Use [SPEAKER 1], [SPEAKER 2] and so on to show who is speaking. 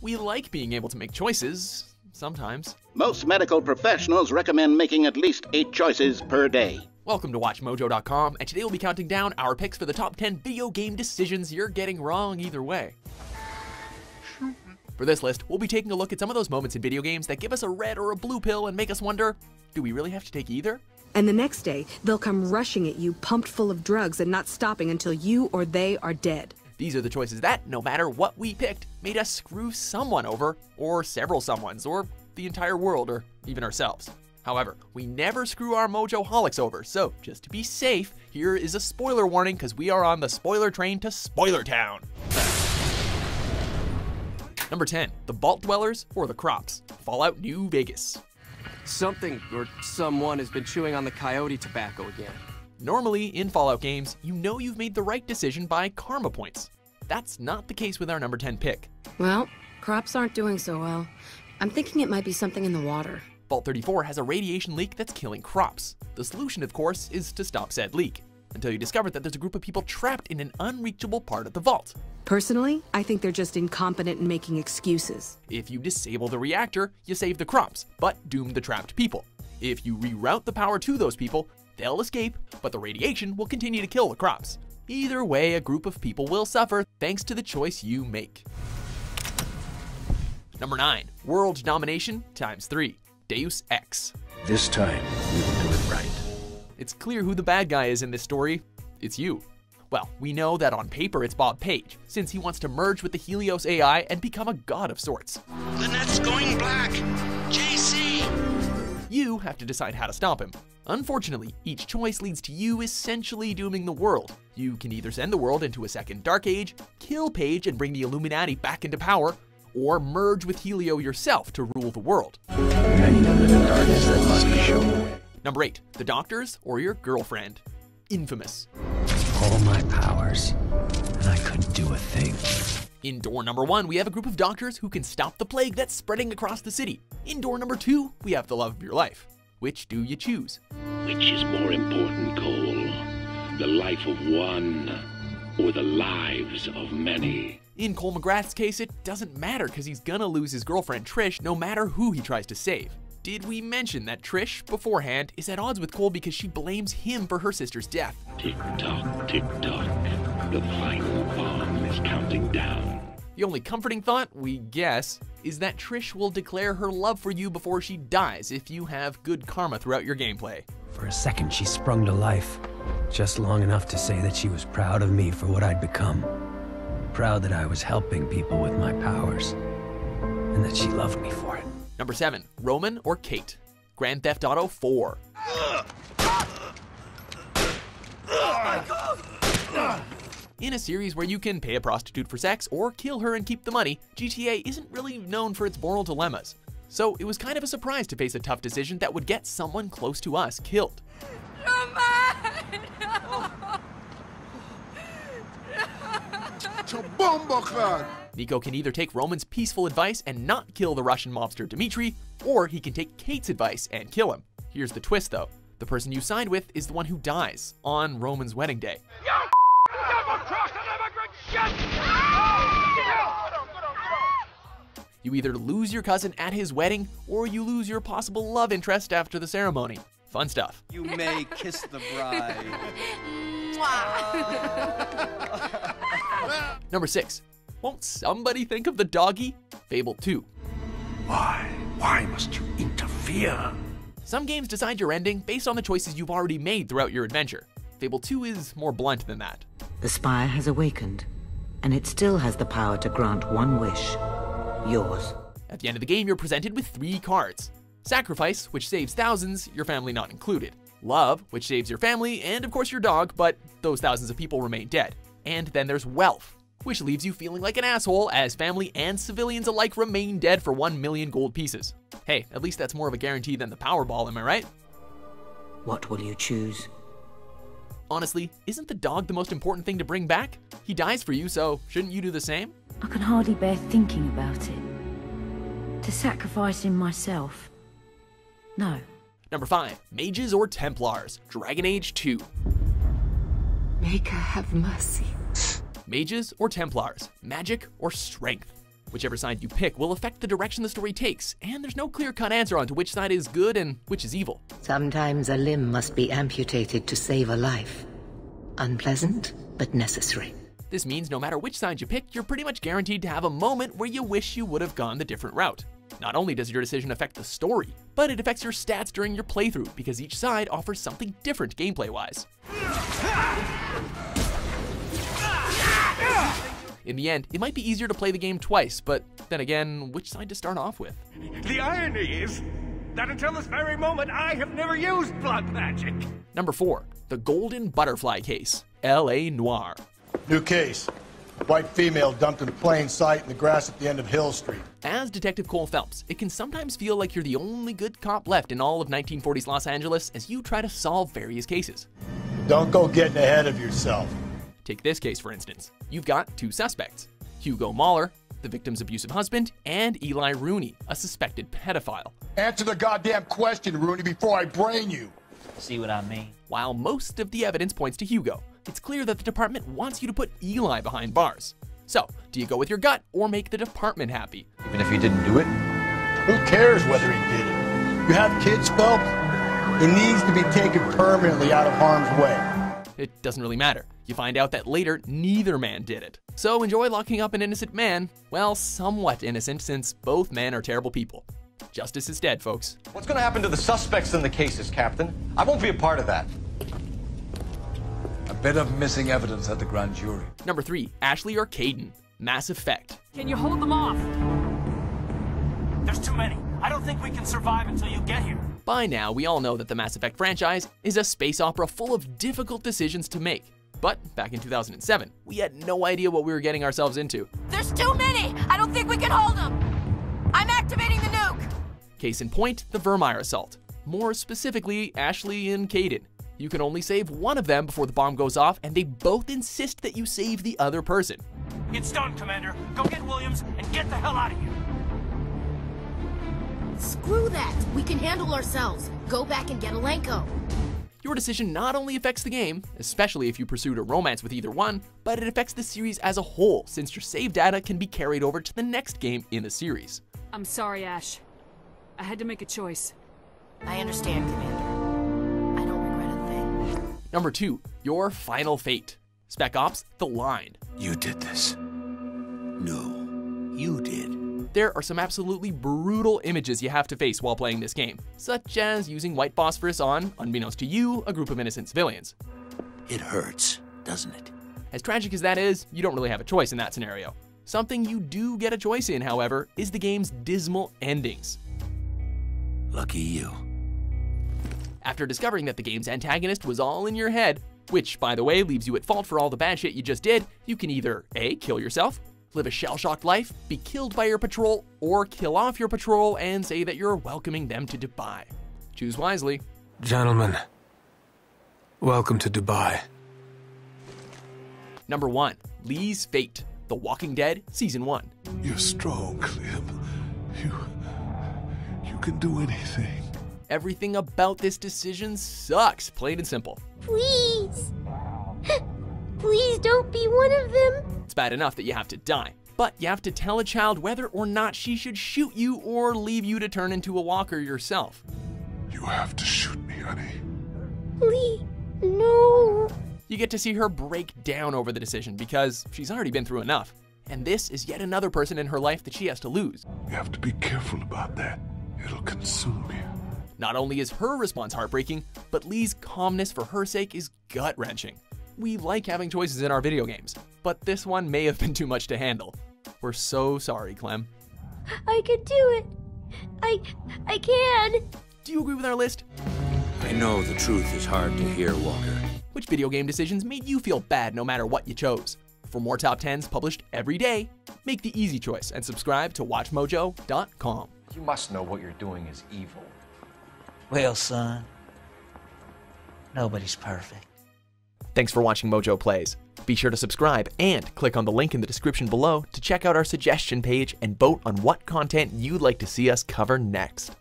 [SPEAKER 1] We like being able to make choices, sometimes.
[SPEAKER 2] Most medical professionals recommend making at least 8 choices per day.
[SPEAKER 1] Welcome to WatchMojo.com, and today we'll be counting down our picks for the top 10 video game decisions you're getting wrong either way. For this list, we'll be taking a look at some of those moments in video games that give us a red or a blue pill and make us wonder, do we really have to take either?
[SPEAKER 3] And the next day, they'll come rushing at you, pumped full of drugs and not stopping until you or they are dead.
[SPEAKER 1] These are the choices that, no matter what we picked, made us screw someone over, or several someones, or the entire world, or even ourselves. However, we never screw our Mojo-holics over, so just to be safe, here is a spoiler warning because we are on the spoiler train to Spoiler Town. Number 10, the Vault Dwellers or the Crops, Fallout New Vegas.
[SPEAKER 4] Something or someone has been chewing on the coyote tobacco again.
[SPEAKER 1] Normally, in Fallout games, you know you've made the right decision by karma points. That's not the case with our number 10 pick.
[SPEAKER 3] Well, crops aren't doing so well. I'm thinking it might be something in the water.
[SPEAKER 1] Vault 34 has a radiation leak that's killing crops. The solution, of course, is to stop said leak, until you discover that there's a group of people trapped in an unreachable part of the vault.
[SPEAKER 3] Personally, I think they're just incompetent and making excuses.
[SPEAKER 1] If you disable the reactor, you save the crops, but doom the trapped people. If you reroute the power to those people, they'll escape, but the radiation will continue to kill the crops. Either way, a group of people will suffer thanks to the choice you make. Number 9, World Domination ×3, Deus Ex.
[SPEAKER 5] This time, we will do it right.
[SPEAKER 1] It's clear who the bad guy is in this story. It's you. Well, we know that on paper it's Bob Page, since he wants to merge with the Helios AI and become a god of sorts.
[SPEAKER 6] The net's going black! JC!
[SPEAKER 1] You have to decide how to stop him. Unfortunately, each choice leads to you essentially dooming the world. You can either send the world into a second Dark Age, kill Page and bring the Illuminati back into power, or merge with Helio yourself to rule the world.
[SPEAKER 5] Many live in darkness that must be shown.
[SPEAKER 1] Number 8, the doctors or your girlfriend. Infamous.
[SPEAKER 5] All my powers, and I couldn't do a thing.
[SPEAKER 1] In door number 1, we have a group of doctors who can stop the plague that's spreading across the city. In door number 2, we have the love of your life. Which do you choose?
[SPEAKER 7] Which is more important, Cole? The life of one, or the lives of many?
[SPEAKER 1] In Cole McGrath's case, it doesn't matter because he's gonna lose his girlfriend Trish no matter who he tries to save. Did we mention that Trish, beforehand, is at odds with Cole because she blames him for her sister's death?
[SPEAKER 7] Tick-tock, tick-tock. The final bomb is counting down.
[SPEAKER 1] The only comforting thought, we guess, is that Trish will declare her love for you before she dies if you have good karma throughout your gameplay.
[SPEAKER 5] For a second, she sprung to life, just long enough to say that she was proud of me for what I'd become. Proud that I was helping people with my powers, and that she loved me for it.
[SPEAKER 1] Number 7, Roman or Kate, Grand Theft Auto 4. In a series where you can pay a prostitute for sex or kill her and keep the money, GTA isn't really known for its moral dilemmas. So it was kind of a surprise to face a tough decision that would get someone close to us killed. Nico can either take Roman's peaceful advice and not kill the Russian mobster Dmitri, or he can take Kate's advice and kill him. Here's the twist though, the person you signed with is the one who dies on Roman's wedding day. You either lose your cousin at his wedding, or you lose your possible love interest after the ceremony. Fun stuff.
[SPEAKER 4] You may kiss the bride.
[SPEAKER 1] Number 6, won't somebody think of the doggy? Fable 2.
[SPEAKER 6] Why? Why must you interfere?
[SPEAKER 1] Some games decide your ending based on the choices you've already made throughout your adventure. Fable 2 is more blunt than that.
[SPEAKER 8] The spire has awakened, and it still has the power to grant one wish. Yours.
[SPEAKER 1] At the end of the game, you're presented with 3 cards. Sacrifice, which saves thousands, your family not included. Love, which saves your family, and of course your dog, but those thousands of people remain dead. And then there's wealth, which leaves you feeling like an asshole as family and civilians alike remain dead for 1 million gold pieces. Hey, at least that's more of a guarantee than the Powerball, am I right?
[SPEAKER 8] What will you choose?
[SPEAKER 1] Honestly, isn't the dog the most important thing to bring back? He dies for you, so shouldn't you do the same?
[SPEAKER 9] I can hardly bear thinking about it. To sacrificing myself. No.
[SPEAKER 1] Number 5, Mages or Templars, Dragon Age 2.
[SPEAKER 3] Maker have mercy.
[SPEAKER 1] Mages or Templars, magic or strength? Whichever side you pick will affect the direction the story takes, and there's no clear-cut answer on to which side is good and which is evil.
[SPEAKER 8] Sometimes a limb must be amputated to save a life. Unpleasant, but necessary.
[SPEAKER 1] This means no matter which side you pick, you're pretty much guaranteed to have a moment where you wish you would have gone the different route. Not only does your decision affect the story, but it affects your stats during your playthrough because each side offers something different gameplay-wise. In the end, it might be easier to play the game twice, but then again, which side to start off with?
[SPEAKER 6] The irony is that until this very moment, I have never used blood magic.
[SPEAKER 1] Number 4, the Golden Butterfly Case, L.A. Noire.
[SPEAKER 10] New case. White female dumped in plain sight in the grass at the end of Hill Street.
[SPEAKER 1] As Detective Cole Phelps, it can sometimes feel like you're the only good cop left in all of 1940s Los Angeles as you try to solve various cases.
[SPEAKER 10] Don't go getting ahead of yourself.
[SPEAKER 1] Take this case, for instance. You've got 2 suspects, Hugo Mahler, the victim's abusive husband, and Eli Rooney, a suspected pedophile.
[SPEAKER 10] Answer the goddamn question, Rooney, before I brain you.
[SPEAKER 11] See what I mean?
[SPEAKER 1] While most of the evidence points to Hugo, it's clear that the department wants you to put Eli behind bars. So, do you go with your gut or make the department happy?
[SPEAKER 12] Even if he didn't do it?
[SPEAKER 10] Who cares whether he did it? You have kids, Phelps? He needs to be taken permanently out of harm's way.
[SPEAKER 1] It doesn't really matter. You find out that later, neither man did it. So enjoy locking up an innocent man. Well, somewhat innocent since both men are terrible people. Justice is dead, folks.
[SPEAKER 12] What's going to happen to the suspects in the cases, Captain? I won't be a part of that.
[SPEAKER 13] A bit of missing evidence at the grand jury.
[SPEAKER 1] Number 3, Ashley or Caden, Mass Effect.
[SPEAKER 11] Can you hold them off? There's too many. I don't think we can survive until you get here.
[SPEAKER 1] By now, we all know that the Mass Effect franchise is a space opera full of difficult decisions to make. But back in 2007, we had no idea what we were getting ourselves into.
[SPEAKER 14] There's too many! I don't think we can hold them! I'm activating the nuke!
[SPEAKER 1] Case in point, the Vermeer assault. More specifically, Ashley and Caden. You can only save one of them before the bomb goes off, and they both insist that you save the other person.
[SPEAKER 11] It's done, Commander. Go get Williams and get the hell out of here.
[SPEAKER 14] Screw that! We can handle ourselves. Go back and get Alenko.
[SPEAKER 1] Your decision not only affects the game, especially if you pursued a romance with either one, but it affects the series as a whole, since your save data can be carried over to the next game in the series.
[SPEAKER 15] I'm sorry, Ash. I had to make a choice.
[SPEAKER 14] I understand, Commander. I don't regret a thing.
[SPEAKER 1] Number 2, your final fate. Spec Ops: The Line.
[SPEAKER 13] You did this. No, you did.
[SPEAKER 1] There are some absolutely brutal images you have to face while playing this game, such as using white phosphorus on, unbeknownst to you, a group of innocent civilians.
[SPEAKER 13] It hurts, doesn't it?
[SPEAKER 1] As tragic as that is, you don't really have a choice in that scenario. Something you do get a choice in, however, is the game's dismal endings.
[SPEAKER 13] Lucky you.
[SPEAKER 1] After discovering that the game's antagonist was all in your head, which, by the way, leaves you at fault for all the bad shit you just did, you can either A, kill yourself, live a shell-shocked life, be killed by your patrol, or kill off your patrol and say that you're welcoming them to Dubai. Choose wisely.
[SPEAKER 16] Gentlemen, welcome to Dubai.
[SPEAKER 1] Number 1, Lee's Fate, The Walking Dead Season 1.
[SPEAKER 6] You're strong, Clem. You can do anything.
[SPEAKER 1] Everything about this decision sucks, plain and simple.
[SPEAKER 14] Please. Please don't be one of them.
[SPEAKER 1] It's bad enough that you have to die, but you have to tell a child whether or not she should shoot you or leave you to turn into a walker yourself.
[SPEAKER 6] You have to shoot me, honey.
[SPEAKER 14] Please, no.
[SPEAKER 1] You get to see her break down over the decision because she's already been through enough. And this is yet another person in her life that she has to lose.
[SPEAKER 6] You have to be careful about that. It'll consume you.
[SPEAKER 1] Not only is her response heartbreaking, but Lee's calmness for her sake is gut-wrenching. We like having choices in our video games, but this one may have been too much to handle. We're so sorry, Clem.
[SPEAKER 14] I can do it. I can.
[SPEAKER 1] Do you agree with our list?
[SPEAKER 13] I know the truth is hard to hear, Walker.
[SPEAKER 1] Which video game decisions made you feel bad no matter what you chose? For more top 10s published every day, make the easy choice and subscribe to WatchMojo.com.
[SPEAKER 12] You must know what you're doing is evil.
[SPEAKER 11] Well, son, nobody's perfect.
[SPEAKER 1] Thanks for watching Mojo Plays. Be sure to subscribe and click on the link in the description below to check out our suggestion page and vote on what content you'd like to see us cover next.